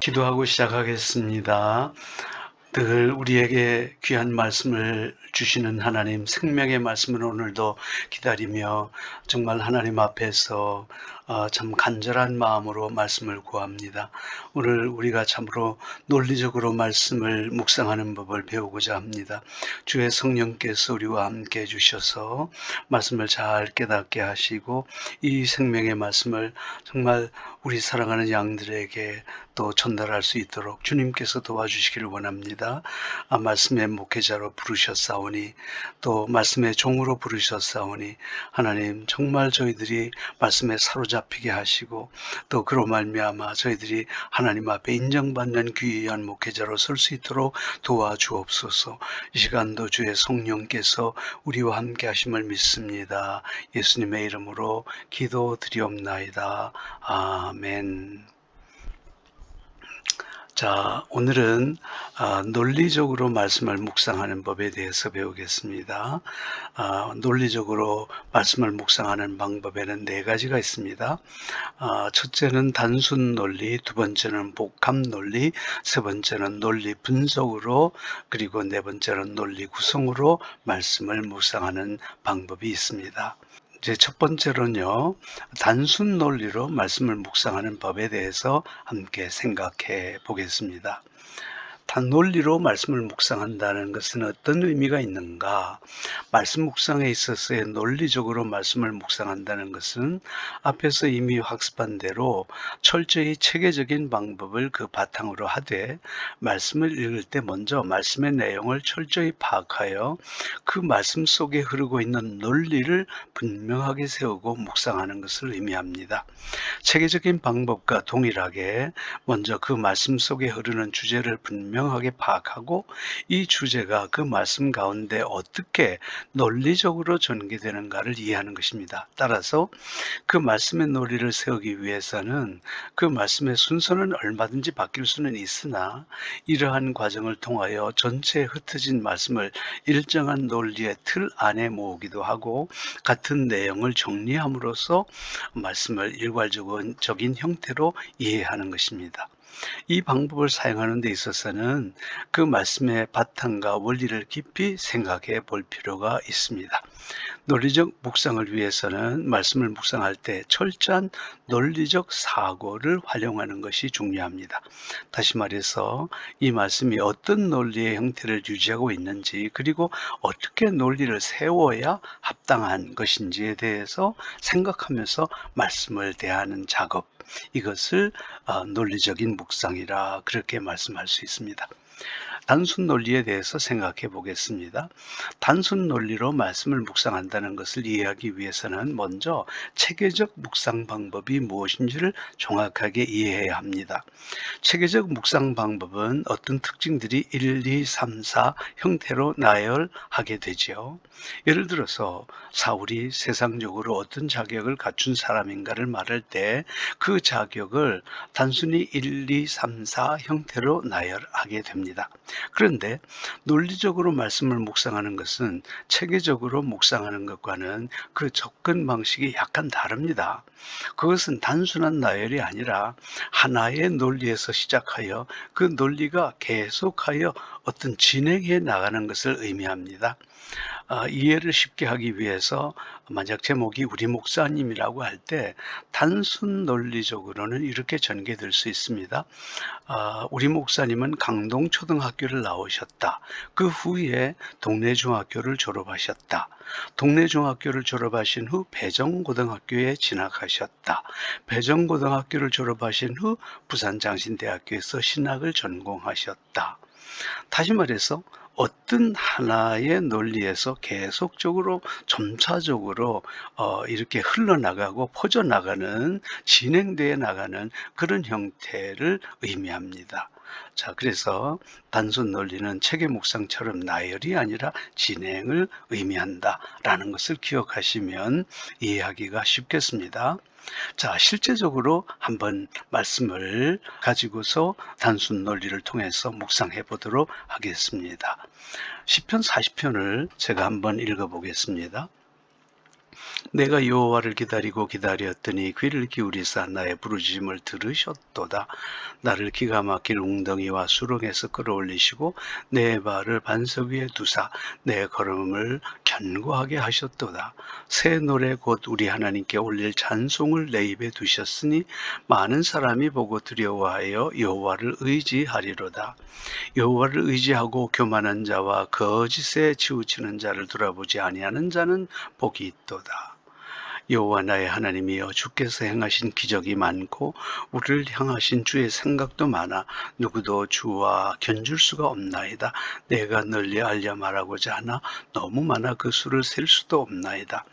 기도하고 시작하겠습니다. 늘 우리에게 귀한 말씀을 주시는 하나님, 생명의 말씀을 오늘도 기다리며 정말 하나님 앞에서 참 간절한 마음으로 말씀을 구합니다. 오늘 우리가 참으로 논리적으로 말씀을 묵상하는 법을 배우고자 합니다. 주의 성령께서 우리와 함께 해주셔서 말씀을 잘 깨닫게 하시고 이 생명의 말씀을 정말 우리 사랑하는 양들에게 또 전달할 수 있도록 주님께서 도와주시기를 원합니다. 말씀의 목회자로 부르셨사오니 또 말씀의 종으로 부르셨사오니 하나님 정말 저희들이 말씀에 사로잡히게 하시고 또 그로 말미암아 저희들이 하나님 앞에 인정받는 귀한 목회자로 설 수 있도록 도와주옵소서. 이 시간도 주의 성령께서 우리와 함께 하심을 믿습니다. 예수님의 이름으로 기도드리옵나이다. 아멘. 자, 오늘은 논리적으로 말씀을 묵상하는 법에 대해서 배우겠습니다. 논리적으로 말씀을 묵상하는 방법에는 네 가지가 있습니다. 첫째는 단순 논리, 두 번째는 복합 논리, 세 번째는 논리 분석으로, 그리고 네 번째는 논리 구성으로 말씀을 묵상하는 방법이 있습니다. 이제 첫 번째로는요, 단순 논리로 말씀을 묵상하는 법에 대해서 함께 생각해 보겠습니다. 논리로 말씀을 묵상한다는 것은 어떤 의미가 있는가? 말씀 묵상에 있어서의 논리적으로 말씀을 묵상한다는 것은 앞에서 이미 학습한 대로 철저히 체계적인 방법을 그 바탕으로 하되 말씀을 읽을 때 먼저 말씀의 내용을 철저히 파악하여 그 말씀 속에 흐르고 있는 논리를 분명하게 세우고 묵상하는 것을 의미합니다. 체계적인 방법과 동일하게 먼저 그 말씀 속에 흐르는 주제를 분명하게 파악하고 이 주제가 그 말씀 가운데 어떻게 논리적으로 전개되는가를 이해하는 것입니다. 따라서 그 말씀의 논리를 세우기 위해서는 그 말씀의 순서는 얼마든지 바뀔 수는 있으나 이러한 과정을 통하여 전체에 흩어진 말씀을 일정한 논리의 틀 안에 모으기도 하고 같은 내용을 정리함으로써 말씀을 일괄적인 형태로 이해하는 것입니다. 이 방법을 사용하는 데 있어서는 그 말씀의 바탕과 원리를 깊이 생각해 볼 필요가 있습니다. 논리적 묵상을 위해서는 말씀을 묵상할 때 철저한 논리적 사고를 활용하는 것이 중요합니다. 다시 말해서 이 말씀이 어떤 논리의 형태를 유지하고 있는지, 그리고 어떻게 논리를 세워야 합당한 것인지에 대해서 생각하면서 말씀을 대하는 작업, 이것을 논리적인 묵상이라 그렇게 말씀할 수 있습니다. 단순 논리에 대해서 생각해 보겠습니다. 단순 논리로 말씀을 묵상한다는 것을 이해하기 위해서는 먼저 체계적 묵상 방법이 무엇인지를 정확하게 이해해야 합니다. 체계적 묵상 방법은 어떤 특징들이 1, 2, 3, 4 형태로 나열하게 되죠. 예를 들어서 사울이 세상적으로 어떤 자격을 갖춘 사람인가를 말할 때 그 자격을 단순히 1, 2, 3, 4 형태로 나열하게 됩니다. 그런데 논리적으로 말씀을 묵상하는 것은 체계적으로 묵상하는 것과는 그 접근 방식이 약간 다릅니다. 그것은 단순한 나열이 아니라 하나의 논리에서 시작하여 그 논리가 계속하여 어떤 진행해 나가는 것을 의미합니다. 이해를 쉽게 하기 위해서 만약 제목이 우리 목사님이라고 할 때 단순 논리적으로는 이렇게 전개될 수 있습니다. 우리 목사님은 강동초등학교를 나오셨다. 그 후에 동래중학교를 졸업하셨다. 동래중학교를 졸업하신 후 배정고등학교에 진학하셨다. 배정고등학교를 졸업하신 후 부산장신대학교에서 신학을 전공하셨다. 다시 말해서 어떤 하나의 논리에서 계속적으로 점차적으로 이렇게 흘러나가고 퍼져나가는, 진행되어 나가는 그런 형태를 의미합니다. 자, 그래서 단순 논리는 체계 묵상처럼 나열이 아니라 진행을 의미한다라는 것을 기억하시면 이해하기가 쉽겠습니다. 자, 실제적으로 한번 말씀을 가지고서 단순 논리를 통해서 묵상해 보도록 하겠습니다. 시편 40편을 제가 한번 읽어 보겠습니다. 내가 여호와를 기다리고 기다렸더니 귀를 기울이사 나의 부르짖음을 들으셨도다. 나를 기가 막힐 웅덩이와 수렁에서 끌어올리시고 내 발을 반석 위에 두사 내 걸음을 견고하게 하셨도다. 새 노래 곧 우리 하나님께 올릴 찬송을 내 입에 두셨으니 많은 사람이 보고 두려워하여 여호와를 의지하리로다. 여호와를 의지하고 교만한 자와 거짓에 치우치는 자를 돌아보지 아니하는 자는 복이 있도다. 여호와 나의 하나님이여, 주께서 행하신 기적이 많고 우리를 향하신 주의 생각도 많아 누구도 주와 견줄 수가 없나이다. 내가 널리 알려 말하고자 하나 너무 많아 그 수를 셀 수도 없나이다.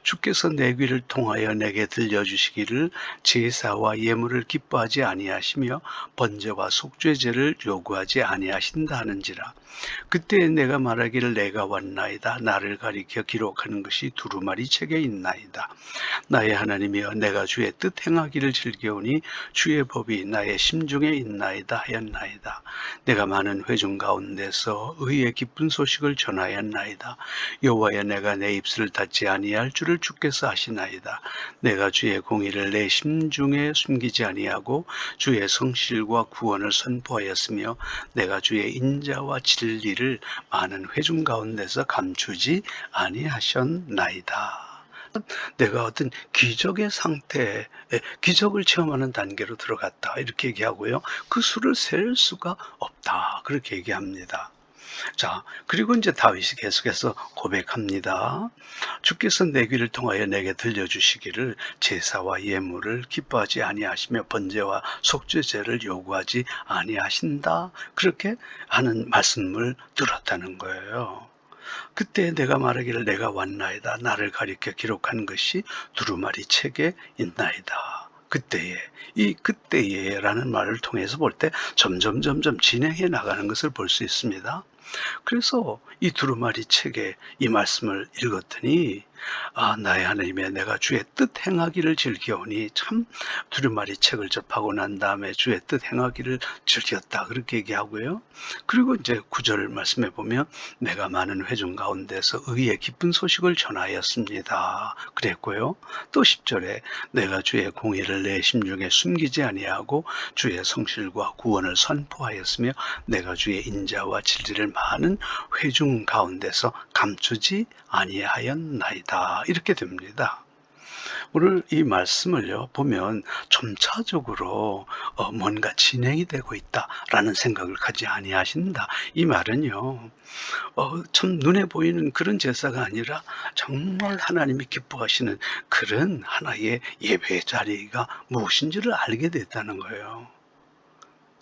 주께서 내 귀를 통하여 내게 들려주시기를 제사와 예물을 기뻐하지 아니하시며 번제와 속죄제를 요구하지 아니하신다 하는지라. 그때 내가 말하기를 내가 왔나이다. 나를 가리켜 기록하는 것이 두루마리 책에 있나이다. 나의 하나님이여, 내가 주의 뜻 행하기를 즐겨오니 주의 법이 나의 심중에 있나이다 하였나이다. 내가 많은 회중 가운데서 의의 기쁜 소식을 전하였나이다. 여호와여, 내가 내 입술을 닫지 아니할 줄을 주께서 아시나이다. 내가 주의 공의를 내 심중에 숨기지 아니하고 주의 성실과 구원을 선포하였으며 내가 주의 인자와 진리를 많은 회중 가운데서 감추지 아니하셨나이다. 내가 어떤 기적의 상태에 기적을 체험하는 단계로 들어갔다 이렇게 얘기하고요. 그 수를 셀 수가 없다 그렇게 얘기합니다. 자, 그리고 이제 다윗이 계속해서 고백합니다. 주께서 내 귀를 통하여 내게 들려주시기를 제사와 예물을 기뻐하지 아니하시며 번제와 속죄제를 요구하지 아니하신다. 그렇게 하는 말씀을 들었다는 거예요. 그때 내가 말하기를 내가 왔나이다. 나를 가리켜 기록한 것이 두루마리 책에 있나이다. 그때에, 이 그때에라는 말을 통해서 볼 때 점점 진행해 나가는 것을 볼 수 있습니다. 그래서 이 두루마리 책에 이 말씀을 읽었더니 나의 하나님이여, 내가 주의 뜻 행하기를 즐겨오니, 참 두루마리 책을 접하고 난 다음에 주의 뜻 행하기를 즐겼다 그렇게 얘기하고요. 그리고 이제 9절 말씀해 보면 내가 많은 회중 가운데서 의의 기쁜 소식을 전하였습니다 그랬고요. 또 10절에 내가 주의 공의를 내 심중에 숨기지 아니하고 주의 성실과 구원을 선포하였으며 내가 주의 인자와 진리를 많은 회중 가운데서 감추지 아니하였나이다. 이렇게 됩니다. 오늘 이 말씀을요 보면 점차적으로 뭔가 진행이 되고 있다라는 생각을 가지 아니하신다. 이 말은요 참 눈에 보이는 그런 제사가 아니라 정말 하나님이 기뻐하시는 그런 하나의 예배의 자리가 무엇인지를 알게 됐다는 거예요.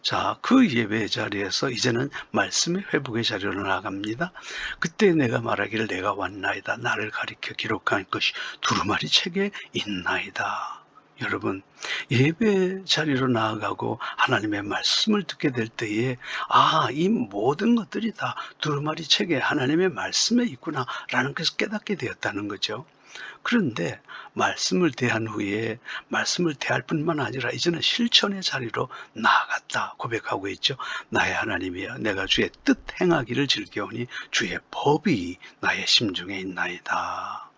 자, 그 예배의 자리에서 이제는 말씀의 회복의 자리로 나아갑니다. 그때 내가 말하기를 내가 왔나이다. 나를 가리켜 기록한 것이 두루마리 책에 있나이다. 여러분, 예배 자리로 나아가고 하나님의 말씀을 듣게 될 때에 이 모든 것들이 다 두루마리 책에 하나님의 말씀에 있구나라는 것을 깨닫게 되었다는 거죠. 그런데 말씀을 대한 후에 말씀을 대할 뿐만 아니라 이제는 실천의 자리로 나아갔다 고백하고 있죠. 나의 하나님이여, 내가 주의 뜻 행하기를 즐겨오니 주의 법이 나의 심중에 있나이다.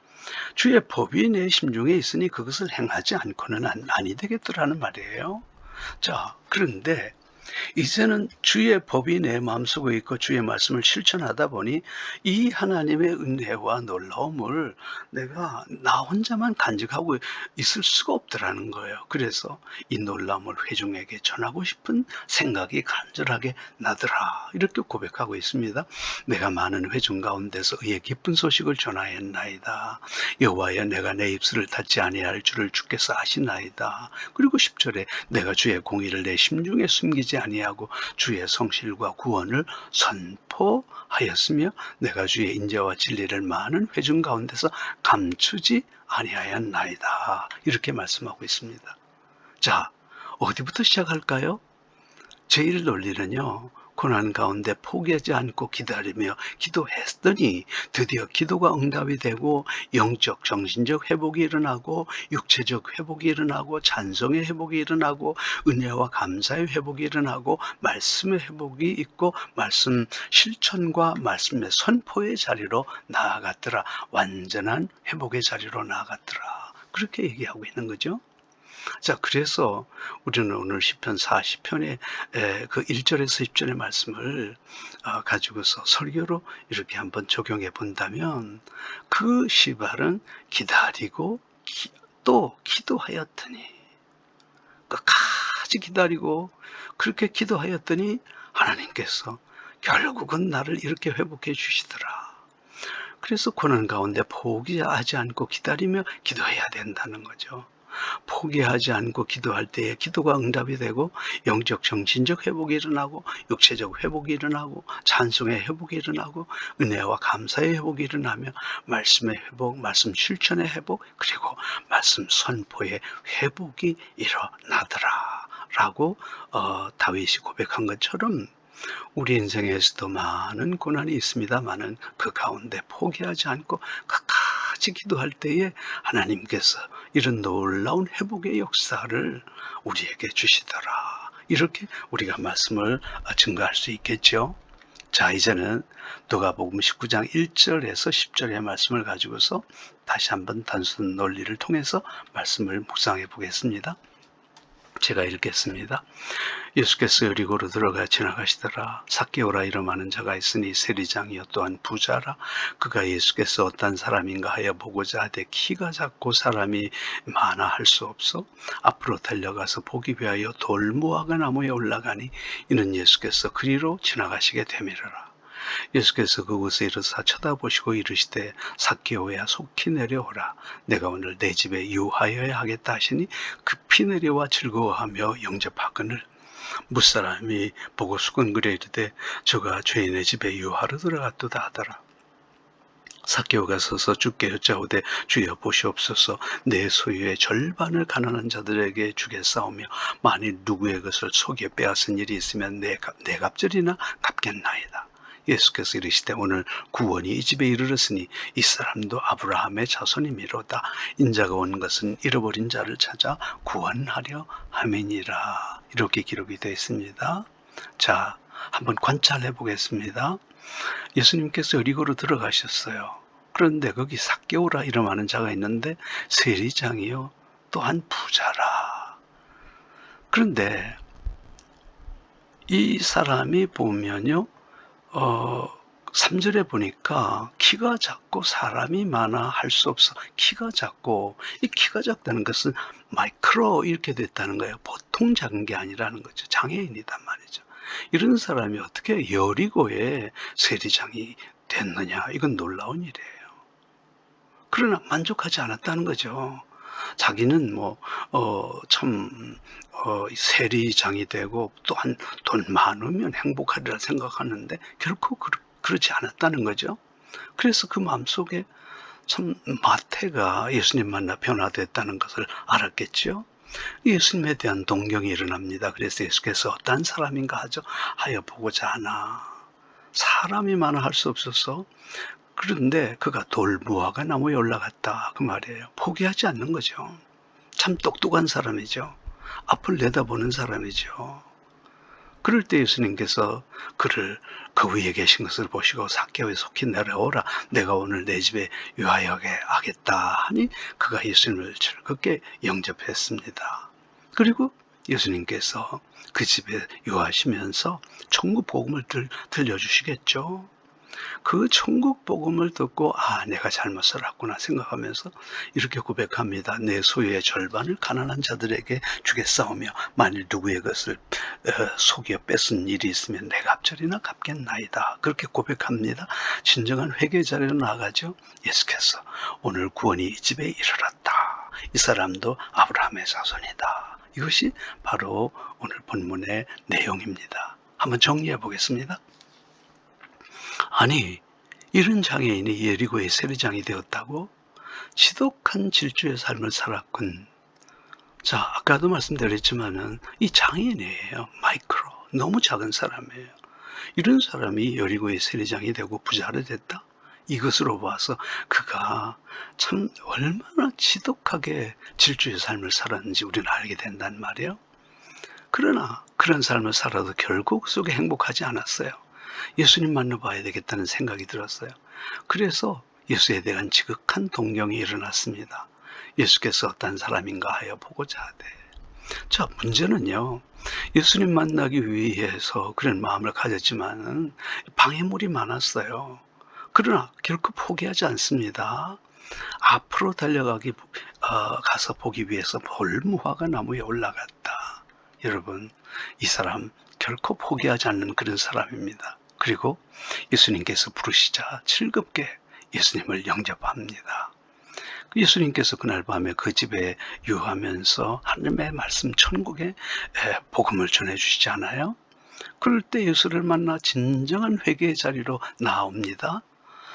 주의 법이 내 심중에 있으니 그것을 행하지 않고는 아니 되겠더라는 말이에요. 자, 그런데 이제는 주의 법이 내 마음속에 있고 주의 말씀을 실천하다 보니 이 하나님의 은혜와 놀라움을 내가 나 혼자만 간직하고 있을 수가 없더라는 거예요. 그래서 이 놀라움을 회중에게 전하고 싶은 생각이 간절하게 나더라 이렇게 고백하고 있습니다. 내가 많은 회중 가운데서 의의 기쁜 소식을 전하였나이다. 여호와여, 내가 내 입술을 닫지 아니할 줄을 주께서 아시나이다. 그리고 10절에 내가 주의 공의를 내 심중에 숨기지 아니하고 주의 성실과 구원을 선포하였으며 내가 주의 인자와 진리를 많은 회중 가운데서 감추지 아니하였나이다. 이렇게 말씀하고 있습니다. 자, 어디부터 시작할까요? 제1 논리는요. 고난 가운데 포기하지 않고 기다리며 기도했더니 드디어 기도가 응답이 되고 영적, 정신적 회복이 일어나고 육체적 회복이 일어나고 찬송의 회복이 일어나고 은혜와 감사의 회복이 일어나고 말씀의 회복이 있고 말씀 실천과 말씀의 선포의 자리로 나아갔더라. 완전한 회복의 자리로 나아갔더라. 그렇게 얘기하고 있는 거죠. 자, 그래서 우리는 오늘 시편 40편의 그 1절에서 10절의 말씀을 가지고서 설교로 이렇게 한번 적용해 본다면 그 시발은 기다리고 또 기도하였더니 끝까지 기다리고 그렇게 기도하였더니 하나님께서 결국은 나를 이렇게 회복해 주시더라. 그래서 고난 가운데 포기하지 않고 기다리며 기도해야 된다는 거죠. 포기하지 않고 기도할 때에 기도가 응답이 되고 영적 정신적 회복이 일어나고 육체적 회복이 일어나고 찬송의 회복이 일어나고 은혜와 감사의 회복이 일어나며 말씀의 회복, 말씀 실천의 회복 그리고 말씀 선포의 회복이 일어나더라 라고 다윗이 고백한 것처럼 우리 인생에서도 많은 고난이 있습니다마는 그 가운데 포기하지 않고 끝까지 기도할 때에 하나님께서 이런 놀라운 회복의 역사를 우리에게 주시더라. 이렇게 우리가 말씀을 증거할 수 있겠죠. 자, 이제는 누가복음 19장 1절에서 10절의 말씀을 가지고서 다시 한번 단순 논리를 통해서 말씀을 묵상해 보겠습니다. 제가 읽겠습니다. 예수께서 여리고로 들어가 지나가시더라. 삭개오라 이름하는 자가 있으니 세리장이요 또한 부자라. 그가 예수께서 어떤 사람인가 하여 보고자 하되 키가 작고 사람이 많아 할 수 없어 앞으로 달려가서 보기 위하여 돌무화과 나무에 올라가니 이는 예수께서 그리로 지나가시게 되밀어라. 예수께서 그곳에 이르사 쳐다보시고 이르시되 삭개오야 속히 내려오라. 내가 오늘 내 집에 유하여야 하겠다 하시니 급히 내려와 즐거워하며 영접하거늘 무사람이 보고 수근거려 이르되 저가 죄인의 집에 유하로 들어갔도다 하더라. 삭개오가 서서 주께 여짜오되 주여 보시옵소서 내 소유의 절반을 가난한 자들에게 주겠사오며 만일 누구의 것을 속여 빼앗은 일이 있으면 내 갑절이나 갚겠나이다. 예수께서 이르시되 오늘 구원이 이 집에 이르렀으니 이 사람도 아브라함의 자손이미로다. 인자가 온 것은 잃어버린 자를 찾아 구원하려 함이니라. 이렇게 기록이 되어 있습니다. 자, 한번 관찰해 보겠습니다. 예수님께서 여리고로 들어가셨어요. 그런데 거기 삭개오라 이름하는 자가 있는데 세리장이요 또한 부자라. 그런데 이 사람이 보면요 3절에 보니까 키가 작고 사람이 많아 할 수 없어. 키가 작고 이 키가 작다는 것은 마이크로 이렇게 됐다는 거예요. 보통 작은 게 아니라는 거죠. 장애인이단 말이죠. 이런 사람이 어떻게 여리고의 세리장이 됐느냐. 이건 놀라운 일이에요. 그러나 만족하지 않았다는 거죠. 자기는 세리장이 되고 또한 돈 많으면 행복하리라 생각하는데 결코 그렇지 않았다는 거죠. 그래서 그 마음속에 참 마태가 예수님 만나 변화됐다는 것을 알았겠죠. 예수님에 대한 동경이 일어납니다. 그래서 예수께서 어떤 사람인가 하여 보고자 하나. 사람이 많아 할 수 없어서 그런데 그가 돌무화과 나무에 올라갔다 그 말이에요. 포기하지 않는 거죠. 참 똑똑한 사람이죠. 앞을 내다보는 사람이죠. 그럴 때 예수님께서 그를 그 위에 계신 것을 보시고 삭개오에 속히 내려오라. 내가 오늘 내 집에 유하여게 하겠다 하니 그가 예수님을 즐겁게 영접했습니다. 그리고 예수님께서 그 집에 유하시면서 천국 복음을 들려주시겠죠. 그 천국 복음을 듣고 내가 잘못 살았구나 생각하면서 이렇게 고백합니다. 내 소유의 절반을 가난한 자들에게 주겠사오며 만일 누구의 것을 속여 뺏은 일이 있으면 내 갑절이나 갚겠나이다. 그렇게 고백합니다. 진정한 회개 자리로 나가죠. 예수께서 오늘 구원이 이 집에 이르렀다. 이 사람도 아브라함의 자손이다. 이것이 바로 오늘 본문의 내용입니다. 한번 정리해 보겠습니다. 아니, 이런 장애인이 여리고의 세리장이 되었다고? 지독한 질주의 삶을 살았군. 자, 아까도 말씀드렸지만은 이 장애인이에요. 마이크로. 너무 작은 사람이에요. 이런 사람이 여리고의 세리장이 되고 부자가 됐다. 이것으로 봐서 그가 참 얼마나 지독하게 질주의 삶을 살았는지 우리는 알게 된단 말이에요. 그러나 그런 삶을 살아도 결국 속에 행복하지 않았어요. 예수님 만나봐야 되겠다는 생각이 들었어요. 그래서 예수에 대한 지극한 동경이 일어났습니다. 예수께서 어떤 사람인가 하여 보고자 하되. 자, 문제는요, 예수님 만나기 위해서 그런 마음을 가졌지만은 방해물이 많았어요. 그러나 결코 포기하지 않습니다. 앞으로 달려가기 가서 보기 위해서 볼무화과 나무에 올라갔다. 여러분, 이 사람 결코 포기하지 않는 그런 사람입니다. 그리고 예수님께서 부르시자 즐겁게 예수님을 영접합니다. 예수님께서 그날 밤에 그 집에 유하면서 하나님의 말씀 천국의 복음을 전해주시지 않아요? 그럴 때 예수를 만나 진정한 회개의 자리로 나옵니다.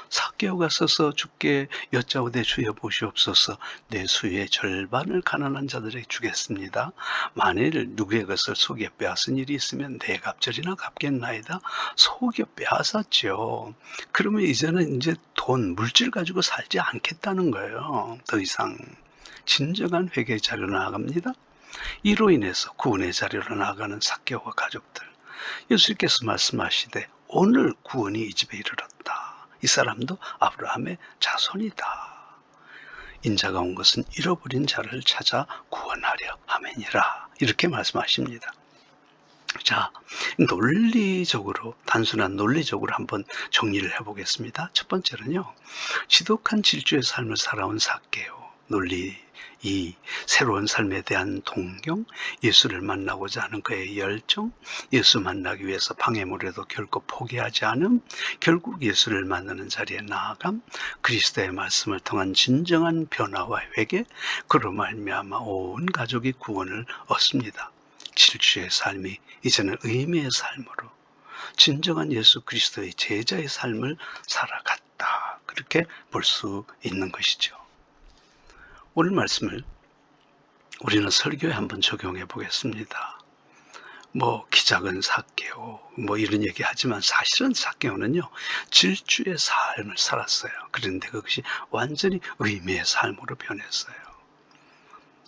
삭개오가 서서 주께 여짜오되 주여 보시옵소서, 내 수의 절반을 가난한 자들에게 주겠습니다. 만일 누구의 것을 속여 빼앗은 일이 있으면 내 갑절이나 갚겠나이다. 속여 빼앗았죠. 그러면 이제는 이제 돈, 물질 가지고 살지 않겠다는 거예요. 더 이상. 진정한 회개의 자리로 나아갑니다. 이로 인해서 구원의 자리로 나아가는 삭개오와 가족들. 예수님께서 말씀하시되 오늘 구원이 이 집에 이르렀다. 이 사람도 아브라함의 자손이다. 인자가 온 것은 잃어버린 자를 찾아 구원하려 함이니라. 이렇게 말씀하십니다. 자, 논리적으로, 단순한 논리적으로 한번 정리를 해보겠습니다. 첫 번째는요, 지독한 질주의 삶을 살아온 삭개오. 논리 2. 새로운 삶에 대한 동경, 예수를 만나고자 하는 그의 열정, 예수 만나기 위해서 방해물에도 결코 포기하지 않음, 결국 예수를 만나는 자리에 나아감, 그리스도의 말씀을 통한 진정한 변화와 회개, 그로 말미암아 온 가족이 구원을 얻습니다. 질주의 삶이 이제는 의미의 삶으로 진정한 예수 그리스도의 제자의 삶을 살아갔다. 그렇게 볼 수 있는 것이죠. 오늘 말씀을 우리는 설교에 한번 적용해 보겠습니다. 기작은 삭개오, 이런 얘기 하지만 사실은 삭개오는요, 질주의 삶을 살았어요. 그런데 그것이 완전히 의미의 삶으로 변했어요.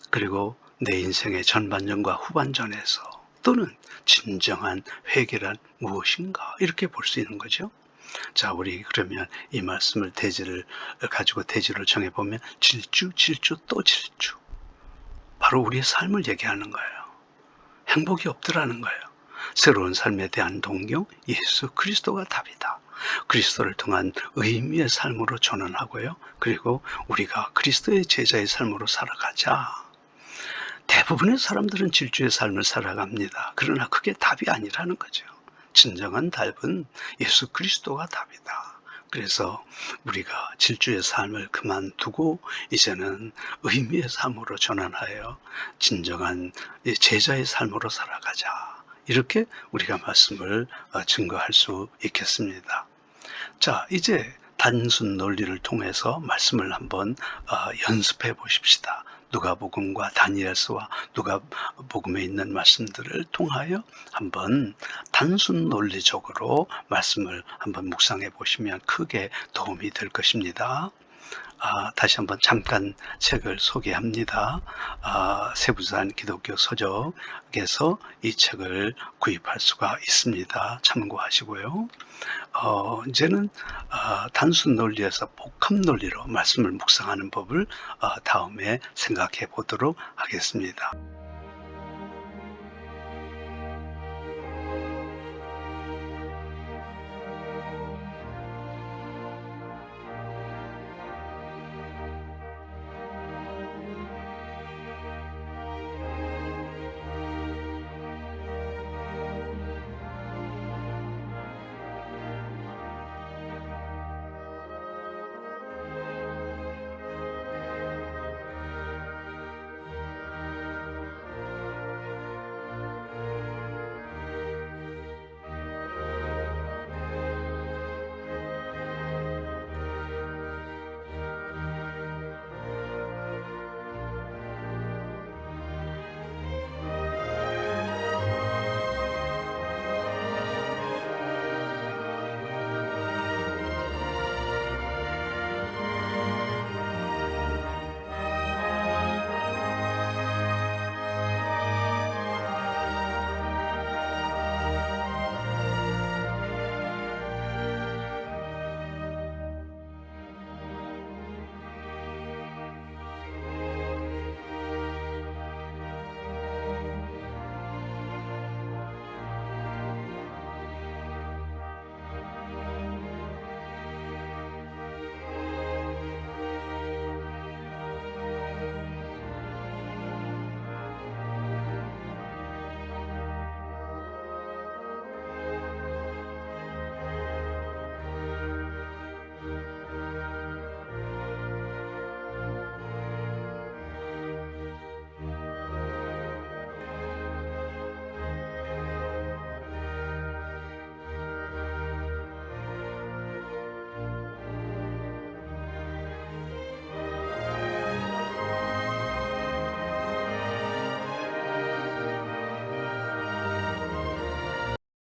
그리고 내 인생의 전반전과 후반전에서 또는 진정한 회개란 무엇인가, 이렇게 볼 수 있는 거죠. 자, 우리 그러면 이 말씀을 대지를 정해보면 질주, 또 질주. 바로 우리의 삶을 얘기하는 거예요. 행복이 없더라는 거예요. 새로운 삶에 대한 동경, 예수 그리스도가 답이다. 그리스도를 통한 의미의 삶으로 전환하고요. 그리고 우리가 그리스도의 제자의 삶으로 살아가자. 대부분의 사람들은 질주의 삶을 살아갑니다. 그러나 그게 답이 아니라는 거죠. 진정한 답은 예수 그리스도가 답이다. 그래서 우리가 질주의 삶을 그만두고 이제는 의미의 삶으로 전환하여 진정한 제자의 삶으로 살아가자. 이렇게 우리가 말씀을 증거할 수 있겠습니다. 자, 이제 단순 논리를 통해서 말씀을 한번 연습해 보십시다. 누가복음과 다니엘서와 누가복음에 있는 말씀들을 통하여 한번 단순 논리적으로 말씀을 한번 묵상해 보시면 크게 도움이 될 것입니다. 다시 한번 잠깐 책을 소개합니다. 세부산 기독교 서적에서 이 책을 구입할 수가 있습니다. 참고하시고요. 이제는 단순 논리에서 복합 논리로 말씀을 묵상하는 법을 다음에 생각해 보도록 하겠습니다.